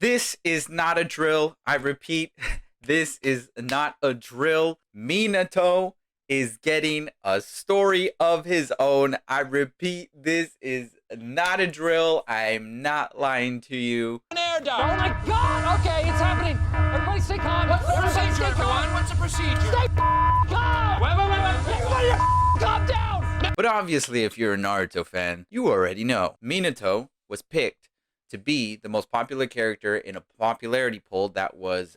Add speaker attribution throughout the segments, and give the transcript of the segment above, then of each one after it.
Speaker 1: This is not a drill. I repeat, this is not a drill. Minato is getting a story of his own. I repeat, this is not a drill. I'm not lying to you.
Speaker 2: An air dart. Oh my God! Okay, it's happening. Everybody stay calm.
Speaker 3: What's the
Speaker 2: Everybody
Speaker 3: procedure,
Speaker 2: stay calm.
Speaker 3: everyone? What's the procedure?
Speaker 2: Stay calm.
Speaker 3: Wait.
Speaker 2: Everybody calm down.
Speaker 1: But obviously, if you're a Naruto fan, you already know. Minato was picked to be the most popular character in a popularity poll that was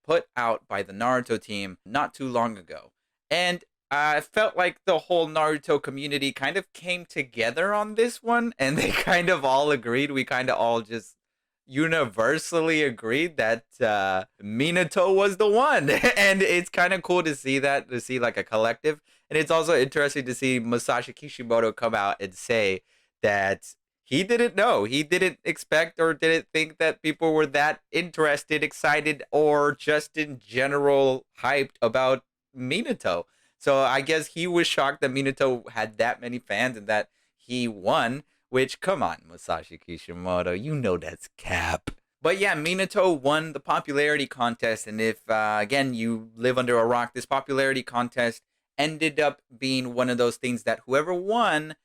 Speaker 1: put out by the Naruto team not too long ago. And I felt like the whole Naruto community kind of came together on this one, and they kind of all agreed. We kind of all just universally agreed that Minato was the one. And it's kind of cool to see that, to see like a collective. And it's also interesting to see Masashi Kishimoto come out and say that he didn't know. He didn't expect or didn't think that people were that interested, excited, or just in general hyped about Minato. So I guess he was shocked that Minato had that many fans and that he won, which, come on, Masashi Kishimoto, you know that's cap. But yeah, Minato won the popularity contest. And if, again, you live under a rock, this popularity contest ended up being one of those things that whoever won,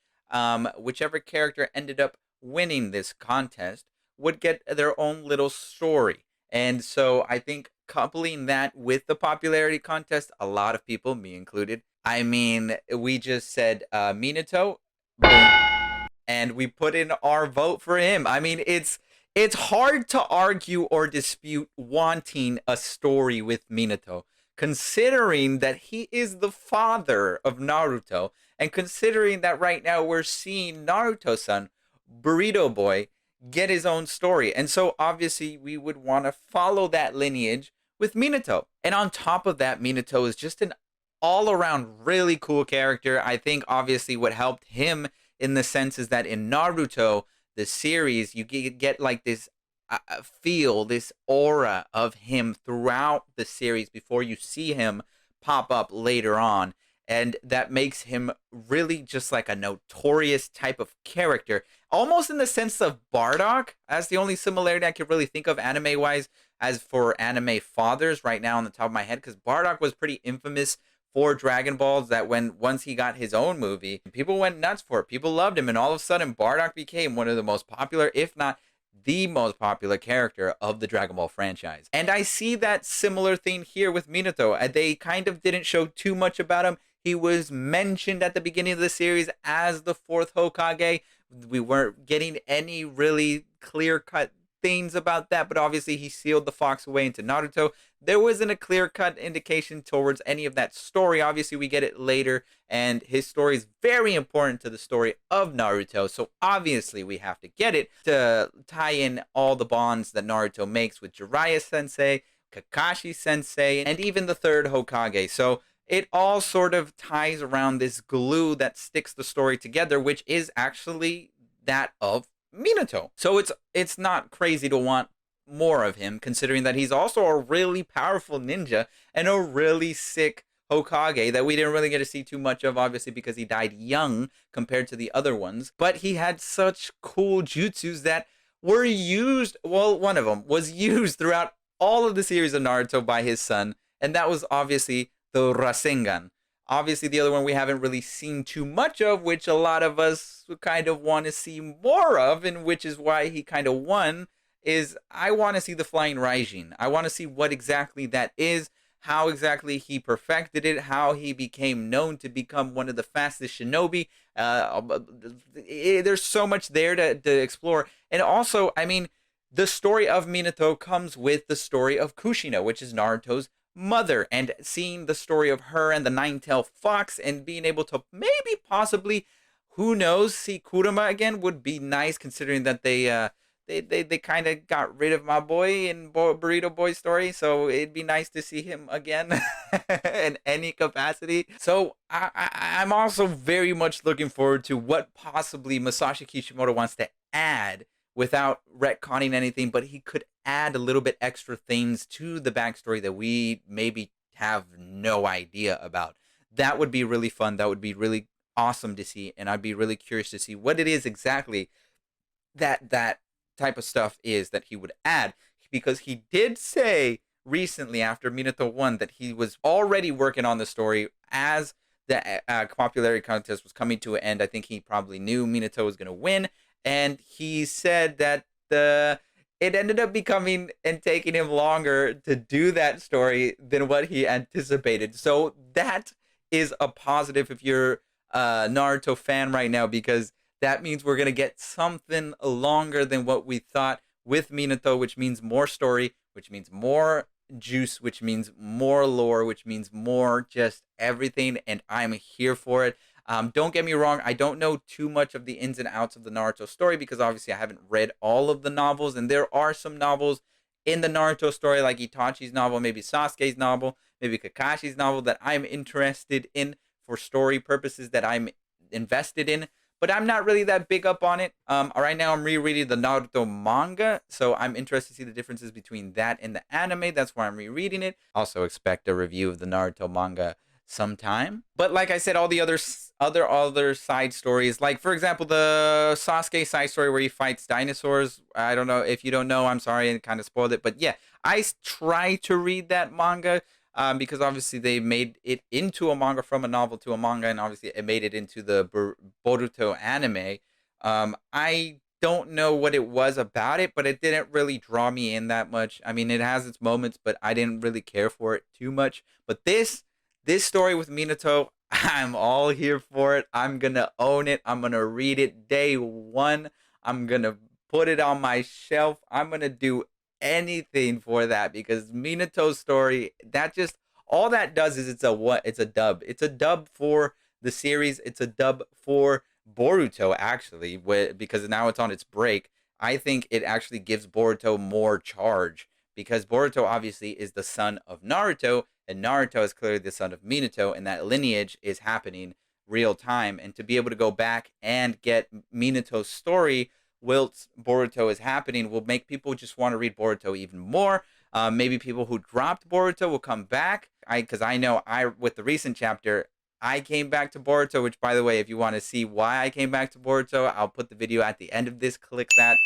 Speaker 1: whichever character ended up winning this contest, would get their own little story. And so I think coupling that with the popularity contest, a lot of people, me included, I mean, we just said Minato, boom, and we put in our vote for him. I mean, it's hard to argue or dispute wanting a story with Minato, considering that he is the father of Naruto, and considering that right now we're seeing Naruto-san, Burrito Boy, get his own story. And so obviously we would want to follow that lineage with Minato. And on top of that, Minato is just an all-around really cool character. I think obviously what helped him in the sense is that in Naruto, the series, you get like this feel, this aura of him throughout the series before you see him pop up later on. And that makes him really just like a notorious type of character, almost in the sense of Bardock, as the only similarity I could really think of anime wise. As for anime fathers, right now on the top of my head, because Bardock was pretty infamous for Dragon Balls, that when once he got his own movie, people went nuts for it. People loved him, and all of a sudden Bardock became one of the most popular, if not the most popular character of the Dragon Ball franchise. And I see that similar thing here with Minato. They kind of didn't show too much about him. He was mentioned at the beginning of the series as the fourth Hokage. We weren't getting any really clear-cut things about that, but obviously he sealed the fox away into Naruto. There wasn't a clear-cut indication towards any of that story. Obviously, we get it later, and his story is very important to the story of Naruto, so obviously we have to get it to tie in all the bonds that Naruto makes with Jiraiya-sensei, Kakashi-sensei, and even the third Hokage. So it all sort of ties around this glue that sticks the story together, which is actually that of Minato. So it's not crazy to want more of him, considering that he's also a really powerful ninja and a really sick Hokage that we didn't really get to see too much of, obviously, because he died young compared to the other ones. But he had such cool jutsus that were used, well, one of them was used throughout all of the series of Naruto by his son, and that was obviously the Rasengan. Obviously, the other one we haven't really seen too much of, which a lot of us kind of want to see more of, and which is why he kind of won, is I want to see the Flying Raijin. I want to see what exactly that is, how exactly he perfected it, how he became known to become one of the fastest shinobi. There's so much there to explore. And also, I mean, the story of Minato comes with the story of Kushina, which is Naruto's mother, and seeing the story of her and the nine-tailed fox and being able to maybe possibly, who knows, see Kurama again would be nice, considering that they kind of got rid of my boy in Burrito Boy story, so it'd be nice to see him again in any capacity. So I'm also very much looking forward to what possibly Masashi Kishimoto wants to add without retconning anything, but he could add a little bit extra things to the backstory that we maybe have no idea about. That would be really fun. That would be really awesome to see, and I'd be really curious to see what it is exactly that type of stuff is that he would add, because he did say recently after Minato won that he was already working on the story as the popularity contest was coming to an end. I think he probably knew Minato was going to win, and he said that it ended up becoming and taking him longer to do that story than what he anticipated. So that is a positive if you're a Naruto fan right now, because that means we're going to get something longer than what we thought with Minato, which means more story, which means more juice, which means more lore, which means more just everything, and I'm here for it. Don't get me wrong, I don't know too much of the ins and outs of the Naruto story because obviously I haven't read all of the novels, and there are some novels in the Naruto story, like Itachi's novel, maybe Sasuke's novel, maybe Kakashi's novel, that I'm interested in for story purposes, that I'm invested in, but I'm not really that big up on it. Right now I'm rereading the Naruto manga, so I'm interested to see the differences between that and the anime. That's why I'm rereading it. Also expect a review of the Naruto manga sometime. But like I said, all the other side stories, like for example the Sasuke side story where he fights dinosaurs. I don't know if you don't know, I'm sorry, I kind of spoiled it, but yeah, I try to read that manga. Because obviously they made it into a manga from a novel to a manga, and obviously it made it into the Boruto anime. I don't know what it was about it, but it didn't really draw me in that much. I mean, it has its moments, but I didn't really care for it too much. But this story with Minato, I'm all here for it. I'm gonna own it. I'm gonna read it day one. I'm gonna put it on my shelf. I'm gonna do anything for that, because Minato's story, that just all that does is it's a dub. It's a dub for the series. It's a dub for Boruto actually, because now it's on its break. I think it actually gives Boruto more charge, because Boruto obviously is the son of Naruto, and Naruto is clearly the son of Minato, and that lineage is happening real time. And to be able to go back and get Minato's story whilst Boruto is happening will make people just want to read Boruto even more. Maybe people who dropped Boruto will come back. Because I know with the recent chapter, I came back to Boruto, which, by the way, if you want to see why I came back to Boruto, I'll put the video at the end of this. Click that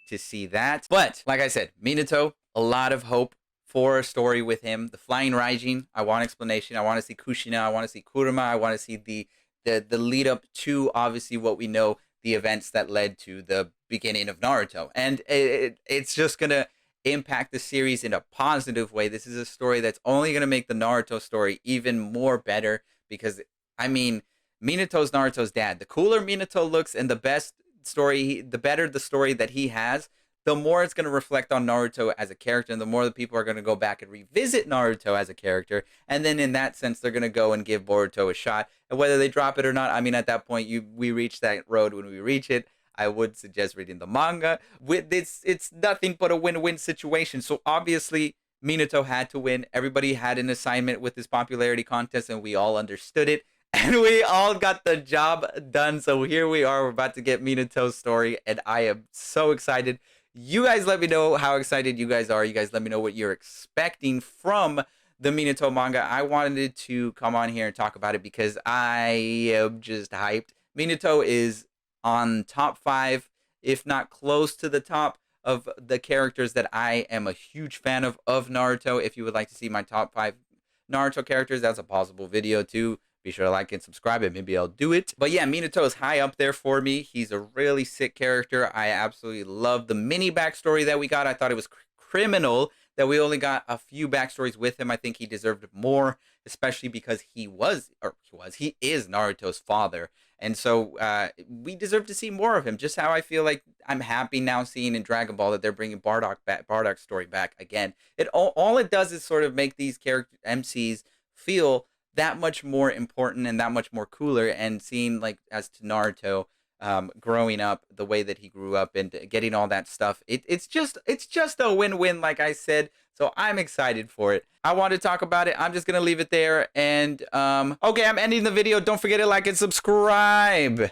Speaker 1: to see that. But like I said, Minato, a lot of hope for a story with him. The Flying Raijin, I want explanation. I want to see Kushina. I want to see Kurama. I want to see the lead up to obviously what we know, the events that led to the beginning of Naruto. And it's just going to impact the series in a positive way. This is a story that's only going to make the Naruto story even more better, because, I mean, Minato's Naruto's dad. The cooler Minato looks and the better the story that he has, the more it's going to reflect on Naruto as a character, and the more the people are going to go back and revisit Naruto as a character. And then in that sense, they're going to go and give Boruto a shot. And whether they drop it or not, I mean, at that point, we reach that road when we reach it. I would suggest reading the manga. With this, it's nothing but a win-win situation. So obviously, Minato had to win. Everybody had an assignment with this popularity contest, and we all understood it. And we all got the job done. So here we are. We're about to get Minato's story, and I am so excited. You guys let me know how excited you guys are. You guys let me know what you're expecting from the Minato manga. I wanted to come on here and talk about it because I am just hyped. Minato is on top 5, if not close to the top of the characters that I am a huge fan of Naruto. If you would like to see my top 5 Naruto characters, that's a possible video too. Be sure to like and subscribe, and maybe I'll do it. But yeah, Minato is high up there for me. He's a really sick character. I absolutely love the mini backstory that we got. I thought it was criminal that we only got a few backstories with him. I think he deserved more, especially because he is Naruto's father. And so we deserve to see more of him. Just how I feel like I'm happy now seeing in Dragon Ball that they're bringing Bardock's story back again. All it does is sort of make these character MCs feel that much more important and that much more cooler. And seeing, like, as to Naruto growing up the way that he grew up and getting all that stuff, it's just a win-win, like I said. So I'm excited for it. I want to talk about it. I'm just gonna leave it there. And okay, I'm ending the video. Don't forget to like and subscribe.